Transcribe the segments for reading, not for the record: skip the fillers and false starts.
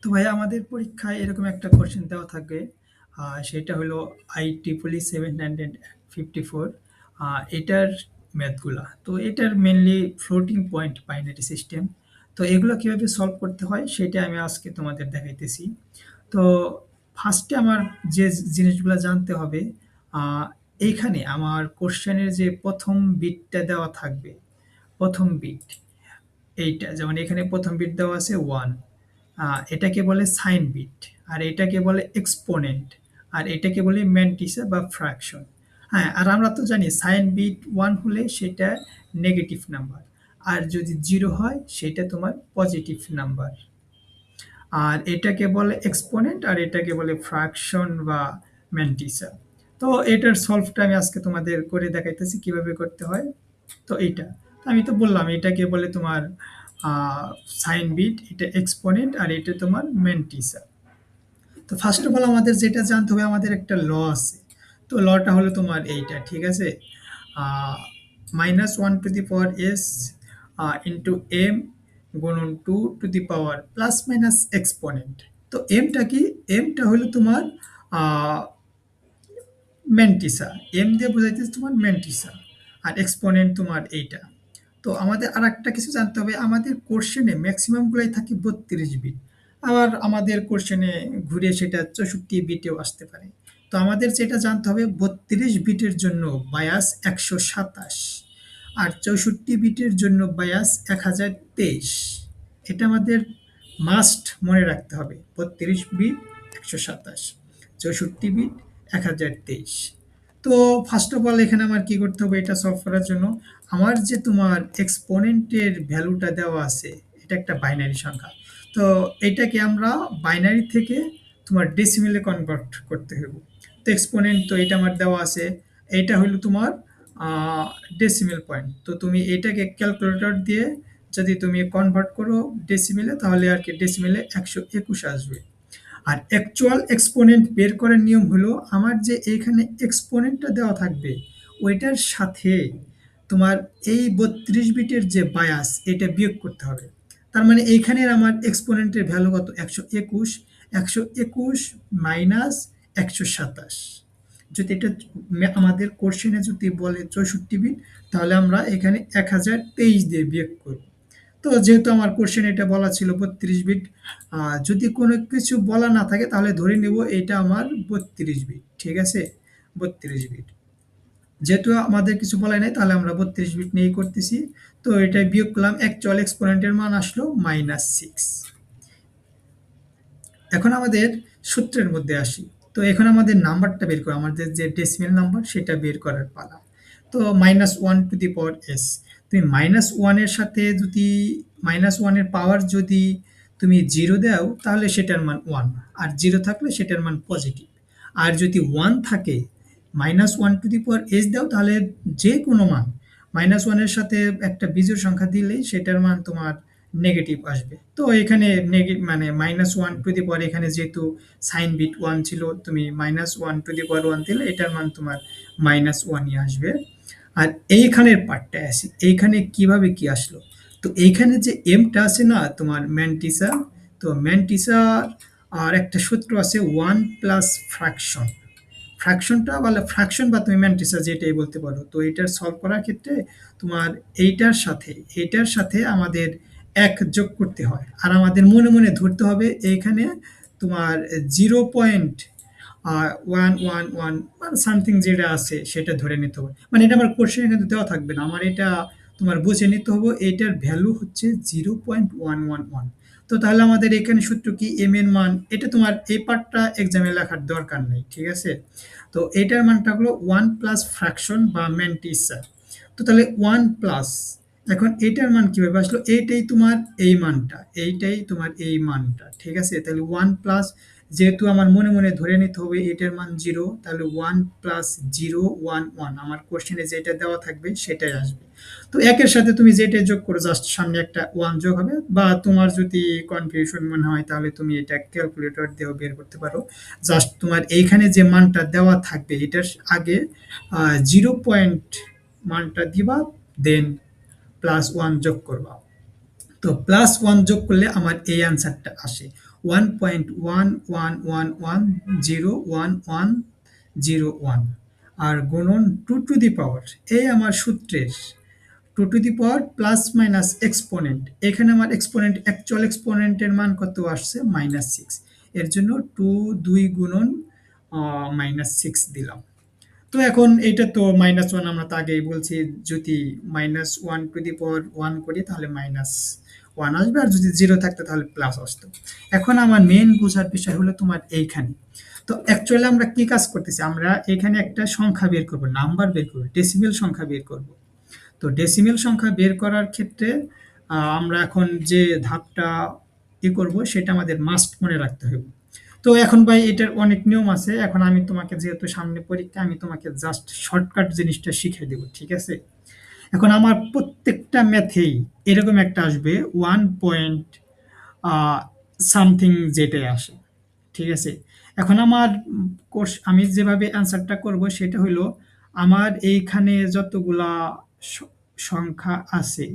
তো ভাই আমাদের পরীক্ষায় এরকম একটা কোশ্চেন দেওয়া থাকবে। সেটা হলো IEEE 754। এটার ম্যাথগুলা তো এটার mainly floating point binary system. তো এগুলো কিভাবে সলভ করতে হয় সেটা আমি আজকে তোমাদের দেখাইতেছি। তো ফার্স্টে আমার যে জিনিসগুলো জানতে হবে, আহ, এইখানে আমার কোশ্চেনের যে প্রথম বিটটা দেওয়া থাকবে, প্রথম বিট এইটা, যেমন এখানে প্রথম বিট দেওয়া আছে 1। এটাকে বলে সাইন বিট, আর এটাকে বলে এক্সপোনেন্ট, আর এটাকে বলে ম্যান্টিসা বা ফ্র্যাকশন। হ্যাঁ, আর আমরা তো জানি সাইন বিট 1 হলে সেটা নেগেটিভ নাম্বার, আর যদি 0 হয় সেটা তোমার পজিটিভ নাম্বার। আর এটাকে বলে এক্সপোনেন্ট, আর এটাকে বলে ফ্র্যাকশন বা ম্যান্টিসা। তো এটার সলভটা আমি আজকে তোমাদের করে দেখাইতেছি কিভাবে করতে হয়। তো এইটা তো আমি তো বললাম এটাকে বলে তোমার সাইন বিট, এটা এক্সপোনেন্ট, আর এটা তোমার ম্যান্টিসা। তো ফার্স্ট অফ অল আমাদের যেটা জানতে হবে, আমাদের একটা ল আছে। তো লটা হলো তোমার এইটা, ঠিক আছে। -1 to the power s into M গুণন 2 to the power plus minus exponent. তো এমটা কি? এমটা হলো তোমার ম্যান্টিসা। এম দিয়ে বোঝাইতেছে তোমার ম্যান্টিসা, আর এক্সপোনেন্ট তোমার এইটা। তো আমাদের আর একটা কিছু জানতে হবে, আমাদের কোশ্চেনে ম্যাক্সিমামগুলাই থাকে 32 বিট। আবার আমাদের কোশ্চেনে ঘুরে সেটা 64 বিটেও আসতে পারে। তো আমাদের যেটা জানতে হবে, 32 বিটের জন্য বায়াস 127, আর 64 বিটের জন্য বায়াস 1023। এটা আমাদের মাস্ট মনে রাখতে হবে, 32 বিট 127, 64 বিট 1023। তো ফার্স্ট অফ অল এখানে আমার কি করতে হবে, এটা সলভ করার জন্য আমার যে তোমার এক্সপোনেন্টের ভ্যালুটা দেওয়া আছে, এটা একটা বাইনারি সংখ্যা। তো এটাকে আমরা বাইনারি থেকে তোমার ডেসিমেলে কনভার্ট করতে হবে। তো এক্সপোনেন্ট তো এটা আমার দেওয়া আছে, এইটা হলো তোমার ডেসিমেল পয়েন্ট। তো তুমি এটাকে ক্যালকুলেটর দিয়ে যদি তুমি কনভার্ট করো ডেসিমেলে, তাহলে আর কি ডেসিমেলে 121 আসবে। আর অ্যাকচুয়াল এক্সপোনেন্ট বের করার নিয়ম হলো, আমার যে এইখানে এক্সপোনেন্টটা দেওয়া থাকবে ওইটার সাথে তোমার এই 32 বিটের যে বায়াস এটা বিয়োগ করতে হবে। তার মানে এইখানের আমার এক্সপোনেন্টের ভ্যালু কত? 121। 121 মাইনাস 127। যদি এটা আমাদের কোশ্চেনে যদি বলে 64 বিট, তাহলে আমরা এখানে 1023 দিয়ে বিয়োগ করব। তো যেহেতু আমার কোশ্চেন এটা বলা ছিল 32 বিট, যদি কোনো কিছু বলা না থাকে তাহলে ধরে নেব এটা আমার 32 বিট, ঠিক আছে। 32 বিট যেহেতু আমাদের কিছু বলা নাই, তাহলে আমরা 32 বিট নিয়েই করতেছি। তো এটা বিয়োগ করলাম, অ্যাকচুয়াল এক্সপোনেন্টের মান আসলো -6। এখন আমাদের সূত্রের মধ্যে আসি। তো এখন আমাদের নাম্বারটা বের করা, আমাদের যে ডেসিমেল নাম্বার সেটা বের করার পালা। তো -1 টু দি পাওয়ার s, তুমি -1 এর সাথে যদি -1 এর পাওয়ার যদি তুমি 0 দাও তাহলে সেটার মান 1, আর 0 থাকলে সেটার মান পজিটিভ। আর যদি 1 থাকে, -1 টু দি পাওয়ার s দাও তাহলে যে কোনো মান -1 এর সাথে একটা বিজোড় সংখ্যা দিলেই সেটার মান তোমার নেগেটিভ আসবে। তো এখানে মানে -1 টু দি পাওয়ার, এখানে যেহেতু সাইন বিট 1 ছিল, তুমি -1 টু দি পাওয়ার 1 দিলে এটার মান তোমার -1ই আসবে। আর এইখানের পার্টটা আসি, এইখানে কিভাবে কি আসলো। তো এইখানে যে এমটা আছে না তোমার ম্যান্টিসা, তো ম্যান্টিসার আর একটা সূত্র আছে 1 প্লাস ফ্র্যাকশন। ফ্র্যাকশনটা বলে ফ্র্যাকশন, বা তুমি ম্যান্টিসা যেটাই বলতে পারো। তো এটার সলভ করার ক্ষেত্রে তোমার এইটার সাথে আমাদের এক যোগ করতে হয়, আর আমাদের মনে মনে ধরতে হবে এইখানে তোমার 0.111 মানে সামথিং যেটা আছে সেটা ধরে নিতে হবে। মানে এটা আমার কোশ্চেনে কিন্তু দেওয়া থাকবে না, আমার এটা তোমার বুঝে নিতে হবে এটার ভ্যালু হচ্ছে 0.111। তো তাহলে আমাদের এখানে সূত্র কি, এম এর মান, এটা তোমার এই পার্টটা এক্সামে লেখার দরকার নেই, ঠিক আছে। তো এটার মানটা হলো 1 প্লাস ফ্র্যাকশন বা ম্যান্টিসা। তো তাহলে 1 প্লাস, এখন এটার মান কিভাবে আসলো, এইটাই তোমার এই মানটা, এইটাই তোমার এই মানটা, ঠিক আছে। তাহলে 1 প্লাস, যেহেতু আমার মনে মনে ধরে নিতে হবে এটার মান 0, তাহলে 1 প্লাস 011, আমার কোশ্চেনে যেটা দেওয়া থাকবে সেটাই আসবে। তো একের সাথে তুমি যেটা যোগ করো, জাস্ট সামনে একটা 1 যোগ হবে। বা তোমার যদি কনফিউশন মনে হয় তাহলে তুমি এটা ক্যালকুলেটর দিয়েও বের করতে পারো। জাস্ট তোমার এইখানে যে মানটা দেওয়া থাকবে এটার আগে 0 পয়েন্ট মানটা দিবা, দেন +1 যোগ করবা। তো +1 যোগ করলে আমার এই অ্যান্সারটা আসে 1.1111011101 আর গুণন 2 টু দি পাওয়ার এই আমার সূত্রের 2 to the power plus minus exponent, এখানে আমার এক্সপোনেন্ট অ্যাকচুয়াল এক্সপোনেন্টের মান কত আসছে -6, এর জন্য 2 গুণন -6 দিলাম। তো এখন এটা তো -1 আমরা তো আগেই বলছি, যদি -1 টু দি পাওয়ার 1 করি তাহলে -1 আসবে, আর যদি 0 থাকতো তাহলে প্লাস আসতো। এখন আমার মেন বোঝার বিষয় হলো তোমার এইখানে। তো অ্যাকচুয়ালি আমরা কি কাজ করতেছি, আমরা এখানে একটা সংখ্যা বের করব, নাম্বার বের করব, ডেসিমেল সংখ্যা বের করব। তো ডেসিমেল সংখ্যা বের করার ক্ষেত্রে আমরা এখন যে ধাপটা করব সেটা আমাদের মাস্ট মনে রাখতে হবে। তো এখন ভাই এটার অনেক নিয়ম আছে, এখন আমি তোমাকে যেহেতু সামনে পরীক্ষা, আমি তোমাকে জাস্ট শর্টকাট জিনিসটা শিখিয়ে দেবো, ঠিক আছে? এখন আমার প্রত্যেকটা ম্যাথেই এরকম একটা আসবে 1 পয়েন্ট সামথিং যেটাই আসে, ঠিক আছে? এখন আমার কোর্স আমি যেভাবে অ্যান্সারটা করব সেটা হলো, আমার এইখানে যতগুলা সংখ্যা আছে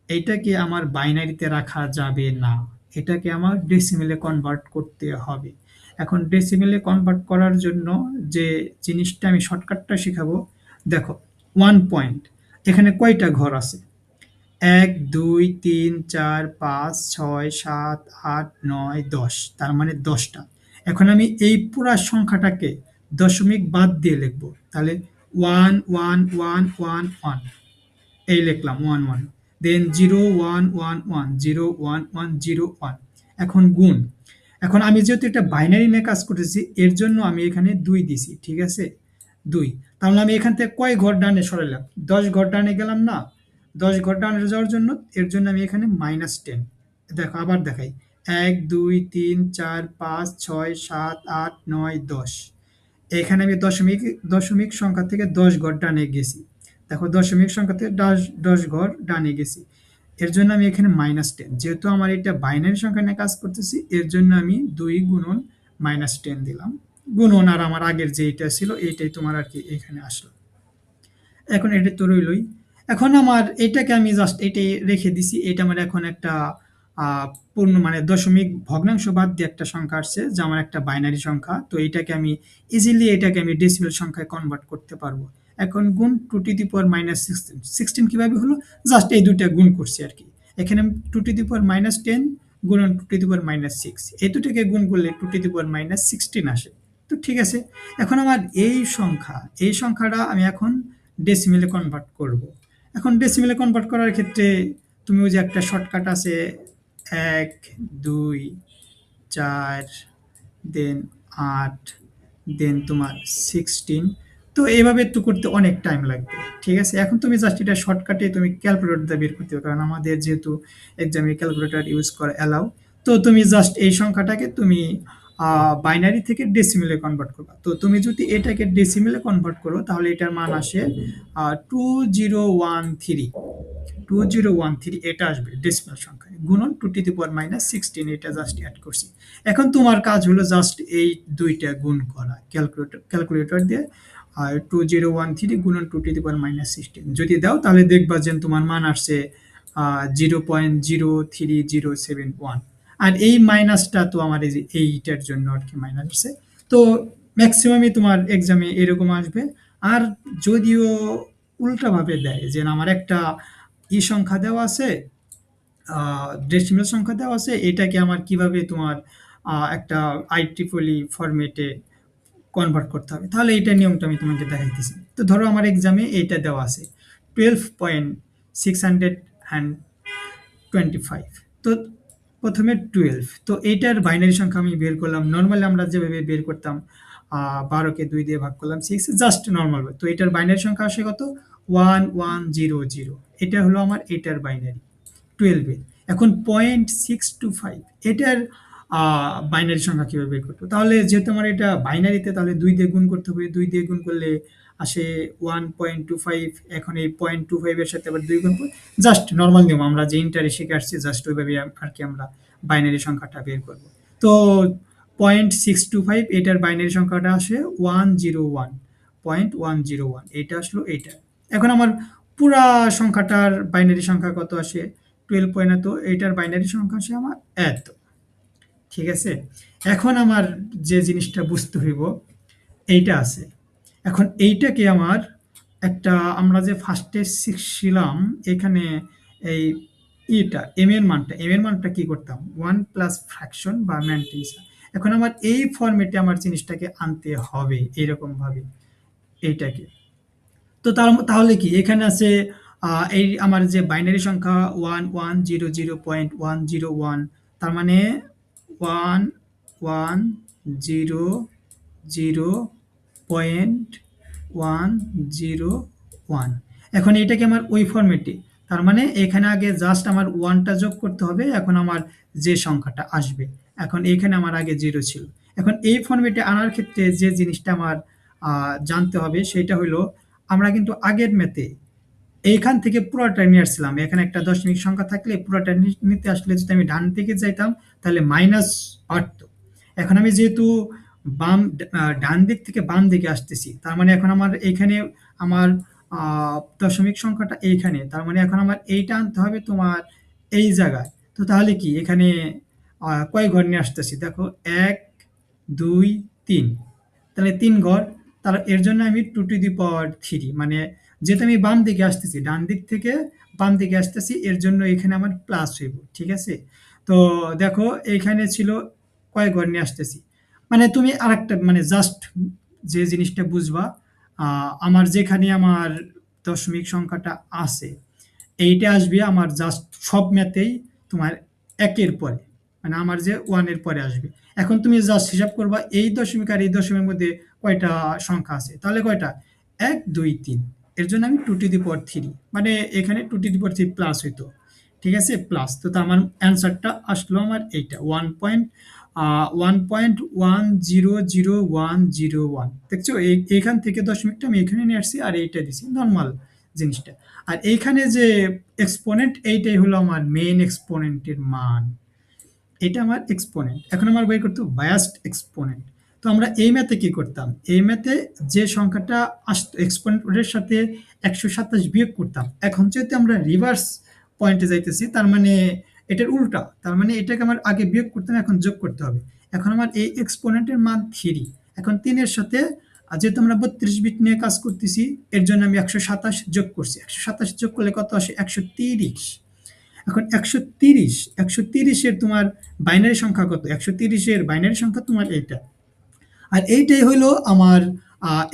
এইটাকে আমার বাইনারিতে রাখা যাবে না, এটাকে আমার ডেসিমেলে কনভার্ট করতে হবে। এখন ডেসিমেলে কনভার্ট করার জন্য যে জিনিসটা আমি শর্টকাটটা শেখাবো, দেখো 1 পয়েন্ট এখানে কয়টা ঘর আছে? ১, ২, ৩, ৪, ৫, ৬, ৭, ৮, ৯, ১০, তার মানে ১০টা। এখন আমি এই পুরা সংখ্যাটাকে দশমিক বাদ দিয়ে লিখব, তাহলে 1 1 1 1 1 এই লিখলাম 1 1, দেন 0 1 1 1 0 1 1 0 1। এখন গুণ, এখন আমি যেহেতু এটা বাইনারি নিয়ে কাজ করতেছি এর জন্য আমি এখানে ২ দিছি, ঠিক আছে? ২, তাহলে আমি এখান থেকে কয় ঘর ডানে সরাইলাম? ১০ ঘর ডানে গেলাম না? ১০ ঘর ডানে যাওয়ার জন্য, এর জন্য আমি এখানে -10। দেখো আবার দেখাই, ১ ২ ৩ ৪ ৫ ৬ ৭ ৮ ৯ ১০, এখানে আমি দশমিক দশমিক সংখ্যা থেকে ১০ ঘর ডানে গেছি। দেখো দশমিক সংখ্যা থেকে ১০ ঘর ডানে গেছি, এর জন্য আমি এখানে -10, যেহেতু আমার এটা বাইনারি সংখ্যা নিয়ে কাজ করতেছি এর জন্য আমি ২ গুণন -10 দিলাম। গুণন আর আমার আগের যে এটা ছিল এইটাই তোমার আর কি এখানে আসলো। এখন এটা তো রইলই। এখন আমার এটাকে আমি জাস্ট এটাই রেখে দিছি, এটা আমার এখন একটা পূর্ণ মানে দশমিক ভগ্নাংশ বাদ দিয়ে একটা সংখ্যা আসছে যা আমার একটা বাইনারি সংখ্যা। তো এটাকে আমি ইজিলি এটাকে আমি ডেসিমেল সংখ্যায় কনভার্ট করতে পারবো। এখন গুণ 2 টু দি পাওয়ার -16, 16 কিভাবে হলো? জাস্ট এই দুইটা গুণ করছি আর কি। এখানে 2 টু দি পাওয়ার -10 গুণন 2 টু দি পাওয়ার -6, এই দুটোকে গুণ করলে 2 টু দি পাওয়ার -16 আসে। তো ঠিক আছে, এখন আমার এই সংখ্যা, এই সংখ্যাটা আমি এখন ডেসিমেলে কনভার্ট করব। এখন ডেসিমেলে কনভার্ট করার ক্ষেত্রে তুমি ওই যে একটা শর্টকাট আছে ১ ২ ৪ দেন ৮ দেন তোমার 16, তো এইভাবে তো করতে অনেক টাইম লাগবে, ঠিক আছে? এখন তুমি জাস্ট এটা শর্টকাটে তুমি ক্যালকুলেটর দিয়ে বের করতে হবে, কারণ আমাদের যেহেতু এক্সামে ক্যালকুলেটর ইউজ করা অ্যালাউ। তো তুমি জাস্ট এই সংখ্যাটাকে তুমি বাইনারি থেকে ডেসিমেলে কনভার্ট করবা। তো তুমি যদি এটাকে ডেসিমেলে কনভার্ট করো তাহলে এটার মান আসে 2013, 2013 এটা আসবে ডেসিমাল সংখ্যায়, গুণন 2 টু দি পাওয়ার -16, এটা জাস্ট অ্যাড করছি। এখন তোমার কাজ হলো জাস্ট এই দুইটা গুণ করা ক্যালকুলেটর দিয়ে, আর 2013 গুণন 2 টু দি পাওয়ার -16 যদি দাও তাহলে দেখবা যে তোমার মান আসছে 0.03071। আর এই মাইনাসটা তো আমার এই যে এইটার জন্য আর কি মাইনাস আসছে। তো ম্যাক্সিমামই তোমার এক্সামে এরকম আসবে। আর যদিও উল্টাভাবে দেয় যে আমার একটা সংখ্যা দেওয়া আছে, ডেসিমেল সংখ্যা দেওয়া আছে, এটাকে আমার কিভাবে তোমার একটা IEEE ফরম্যাটে কনভার্ট করতে হবে, তাহলে এইটার নিয়মটা আমি তোমাকে দেখাইতেছি। তো ধরো আমার এক্সামে এইটা দেওয়া আছে 12.625, তো প্রথমে 12, তো এইটার বাইনারি সংখ্যা আমি বের করলাম নর্মালি আমরা যেভাবে বের করতাম, 12কে 2 দিয়ে ভাগ করলাম 6, জাস্ট নর্মাল। তো এটার বাইনারি সংখ্যা আসে কত? 1100, এটা হলো আমার এটার বাইনারি 12 এর। এখন 0.625 এটার বাইনারি সংখ্যা কিভাবে বের করতে হবে? তাহলে যেহেতু আমার এটা বাইনারিতে, তাহলে 2 দিয়ে গুণ করতে হবে, 2 দিয়ে গুণ করলে আসে 1.25, এখন এই 0.25 এর সাথে আবার 2 গুণ করে জাস্ট নরমাল নিয়ম আমরা যে ইন্টারে শিখে আসছি জাস্ট ওইভাবে আর কি আমরা বাইনারি সংখ্যাটা বের করব। তো 0.625 এটার বাইনারি সংখ্যাটা আসে 101.101, এটা আসলো এইটা। এখন আমার পুরা সংখ্যাটার বাইনারি সংখ্যা কত আসে? 12 পয়েন্ট এত, এইটার বাইনারি সংখ্যা হচ্ছে আমার এত। ঠিক আছে, এখন আমার যে জিনিসটা বুঝতে হইব এইটা আছে। এখন এইটাকে আমার একটা, আমরা যে ফার্স্টে শিখছিলাম এখানে এই এম এর মানটা কি করতাম, 1 প্লাস ফ্র্যাকশন বা ম্যান্টিস। এখন আমার এই ফরম্যাটে আমার জিনিসটাকে আনতে হবে এরকম ভাবে এইটাকে। তো তাহলে কি এখানে আছে এই আমার যে বাইনারি সংখ্যা 1100.101, তার মানে 1100.101। এখন এটাকে আমার ওই ফরম্যাটে, তার মানে এখানে আগে জাস্ট আমার ওয়ানটা যোগ করতে হবে। এখন আমার যে সংখ্যাটা আসবে, এখন এখানে আমার আগে জিরো ছিল। এখন এই ফরম্যাটে আনার ক্ষেত্রে যে জিনিসটা আমার জানতে হবে সেটা হলো, আমরা কিন্তু আগের ম্যাথে এইখান থেকে পুরোটা নিয়ে আসছিলাম। এখানে একটা দশমিক সংখ্যা থাকলে পুরোটা নিতে আসলে যদি আমি ডান দিকে যাইতাম তাহলে মাইনাস বাড়তো। এখন আমি যেহেতু ডান দিক থেকে বাম দিকে আসতেছি, তার মানে এখন আমার এইখানে আমার দশমিক সংখ্যাটা এইখানে, তার মানে এখন আমার এইটা আনতে হবে তোমার এই জায়গায়। তো তাহলে কি এখানে কয় ঘর নিয়ে আসতেছি দেখো, 1 2 3, তাহলে 3 ঘর। তার এর জন্য আমি 2 টু দি পাওয়ার 3, মানে যেহেতু আমি বাম দিকে আসতেছি, ডান দিক থেকে বাম দিকে আসতেছি, এর জন্য এখানে আমার প্লাস হইব। ঠিক আছে, তো দেখো এইখানে ছিল কয় ঘর নিয়ে আসতেছি, মানে তুমি আরেকটা মানে জাস্ট যে জিনিসটা বুঝবা, আমার যেখানে আমার দশমিক সংখ্যাটা আছে এইটা আসবে আমার জাস্ট সব ম্যাথেই তোমার একের পরে, মানে আমার যে ওয়ানের পরে আসবে। এখন তুমি জাস্ট হিসাব করবা এই দশমিক আর এই দশমিকের মধ্যে কয়টা সংখ্যা আছে, তাহলে কয়টা, 1 2 3। এর জন্য আমি 2 টু দি পাওয়ার 3, মানে এখানে 2 টু দি পাওয়ার 3 প্লাস হইতো। ঠিক আছে, প্লাস। তো আমার অ্যান্সারটা আসলো আমার এইটা 1.1000101। দেখছো, এইখান থেকে দশমিকটা আমি এখানে নিয়ে আসছি আর এইটা দিছি নর্মাল জিনিসটা। আর এইখানে যে এক্সপোনেন্ট, এইটাই হলো আমার মেইন এক্সপোনেন্টের মান। এটা আমার এক্সপোনেন্ট। এখন আমার বের করতে বায়াসড এক্সপোনেন্ট। তো আমরা এই ম্যাথে কি করতাম, এই ম্যাথে যে সংখ্যাটা আসতো এক্সপোনেন্টের সাথে 127 বিয়োগ করতাম। এখন যেহেতু আমরা রিভার্স পয়েন্টে যাইতেছি, তার মানে এটার উল্টা, তার মানে এটাকে আমার আগে বিয়োগ করতাম, এখন যোগ করতে হবে। এখন আমার এই এক্সপোনেন্টের মান 3, এখন 3-এর সাথে যেহেতু আমরা 32 বিট নিয়ে কাজ করতেছি, এর জন্য আমি 127 যোগ করছি। 127 যোগ করলে কত আসে, 130। এখন 130-এর তোমার বাইনারি সংখ্যা কত, 130-এর বাইনারি সংখ্যা তোমার এইটা। আর এইটাই হলো আমার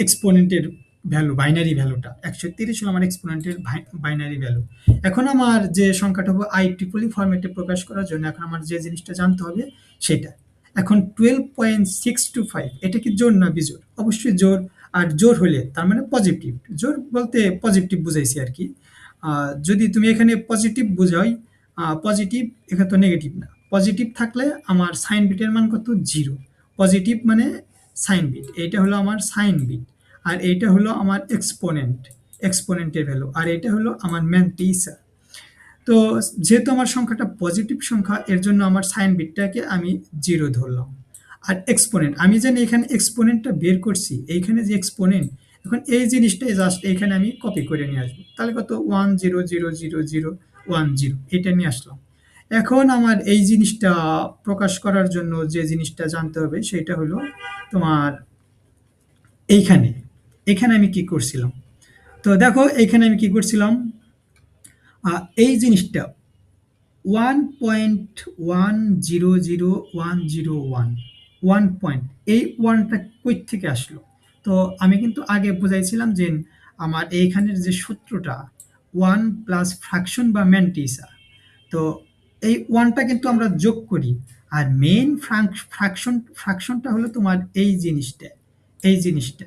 এক্সপোনেন্টের ভ্যালু, বাইনারি ভ্যালুটা 130 হলো আমার এক্সপোনেন্টের বাইনারি ভ্যালু। এখন আমার যে সংখ্যাটা হবে IEEE ফরম্যাটে প্রকাশ করার জন্য এখন আমার যে জিনিসটা জানতে হবে সেটা। এখন 12.625 এটা কি জোড় না বিজোড়? অবশ্যই জোড়। আর জোড় হলে তার মানে পজিটিভ, জোড় বলতে পজিটিভ বুঝাইছি আর কি। যদি তুমি এখানে পজিটিভ বুঝাই, পজিটিভ, এখানে তো নেগেটিভ না। পজিটিভ থাকলে আমার সাইন বিটের মান কত, 0। পজিটিভ মানে সাইন বিট, এইটা হলো আমার সাইন বিট। আর এইটা হলো আমার এক্সপোনেন্টের ভ্যালু। আর এটা হলো আমার ম্যান্টিসা। তো যেহেতু আমার সংখ্যাটা পজিটিভ সংখ্যা, এর জন্য আমার সাইন বিটটাকে আমি 0 ধরলাম। আর এক্সপোনেন্ট, আমি জানি এখানে এক্সপোনেন্টটা বের করছি, এইখানে যে এক্সপোনেন্ট, এখন এই জিনিসটাই জাস্ট এইখানে আমি কপি করে নিয়ে আসবো। তাহলে কত, 1000010 এটা নিয়ে আসলাম। এখন আমার এই জিনিসটা প্রকাশ করার জন্য যে জিনিসটা জানতে হবে সেটা হলো তোমার এইখানে, এখানে আমি কি করছিলাম। তো দেখো এখানে আমি কি করছিলাম, এই জিনিসটা 1.100.101, 1 পয়েন্ট, এই ওয়ানটা কই থেকে আসলো। তো আমি কিন্তু আগে বুঝাইছিলাম যে আমার এইখানের যে সূত্রটা 1 প্লাস ফ্র্যাকশন বা ম্যান্টিসা, তো এই ওয়ানটা কিন্তু আমরা যোগ করি। আর মেইন ফ্র্যাকশনটা হলো তোমার এই জিনিসটা, এই জিনিসটা।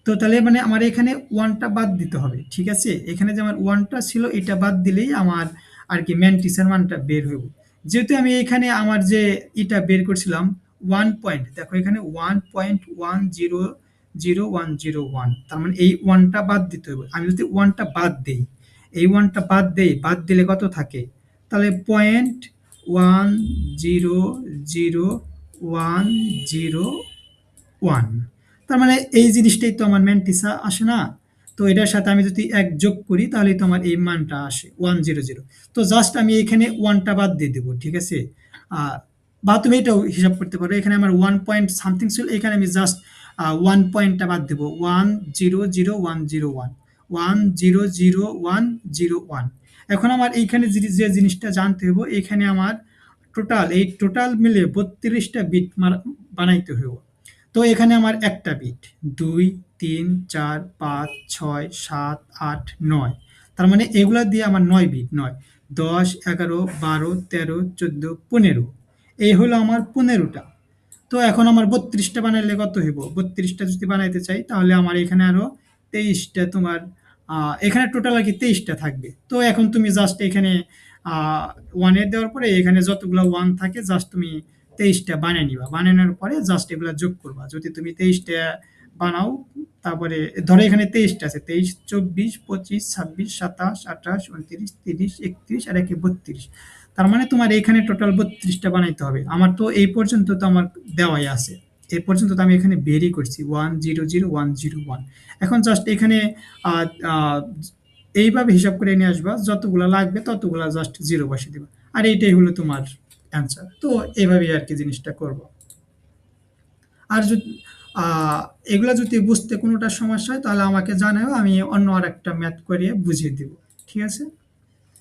তো তাহলে মানে আমার এখানে ওয়ানটা বাদ দিতে হবে। ঠিক আছে, এখানে যে আমার ওয়ানটা ছিল এটা বাদ দিলেই আমার আর কি ম্যান্টিসের মানটা বের হইব। যেহেতু আমি এখানে আমার যে এটা বের করছিলাম 1 পয়েন্ট, দেখো এখানে 1.100.101, তার মানে এই ওয়ানটা বাদ দিতে হবে। আমি যদি ওয়ানটা বাদ দিই, এই ওয়ানটা বাদ দিলে কত থাকে, তাহলে 0.100.101, তার মানে এই জিনিসটাই তো আমার ম্যান্টিসা আসে না। তো এটার সাথে আমি যদি ১ যোগ করি তাহলে তো আমার এই মানটা আসে 100। তো জাস্ট আমি এখানে 1টা বাদ দিয়ে দেব, ঠিক আছে? আ বা তুমি এটাও হিসাব করতে পারো। এখানে আমার 1 পয়েন্ট সামথিং ছিল, এখানে আমি জাস্ট 1 পয়েন্টটা বাদ দেব। 100,101 100,101। এখন আমার এইখানে যে জিনিসটা জানতে হবে, এখানে আমার টোটাল মিলে 32টা বিট বানাইতে হবে। তো এখানে আমার একটা বিট, ২, ৩, ৪, ৫, ৬, ৭, ৮, ৯। তার মানে এগুলা দিয়ে আমার ৯ বিট, ৯, ১০, ১১, ১২, ১৩, ১৪, ১৫। এই হলো আমার ১৫টা। তো এখন আমার ৩২টা বানাইলে কত হইব? ৩২টা যদি বানাইতে চাই তাহলে আমার এখানে আরো ২৩টা তোমার এখানে টোটাল আরকি ২৩টা থাকবে। তো এখন তুমি জাস্ট এখানে 1 এ দেওয়ার পরে এখানে যতগুলা 1 থাকে জাস্ট তুমি ২৩টা বানায় নিবা। বানানোর পরে জাস্ট এগুলা যোগ করবা। যদি তুমি ২৩টা বানাও, তারপরে ধরো এখানে ২৩টা আছে। ২৩, ২৪, ২৫, ২৬, ২৭, ২৮, ২৯, ৩০, ৩১ আর একে ৩২। তার মানে তোমার এইখানে টোটাল ৩২টা বানাইতে হবে। আমার তো এই পর্যন্ত তো আমার দেওয়াই আছে। এই পর্যন্ত তো আমি এখানে বেরই করছি 100,101। এখন জাস্ট এখানে আ আ এইভাবে হিসাব করে নিয়ে আসবা। যতগুলা লাগবে ততগুলা জাস্ট 0 বসিয়ে দিবা। আর এইটাই হলো তোমার অ্যান্সার। তো এভাবেই আরকি জিনিসটা করব। আর যদি আ এগুলা যদি বুঝতে কোনটা সমস্যা হয় তাহলে আমাকে জানাও। আমি অন্য আরেকটা ম্যাথ করিয়ে বুঝিয়ে দিব। ঠিক আছে?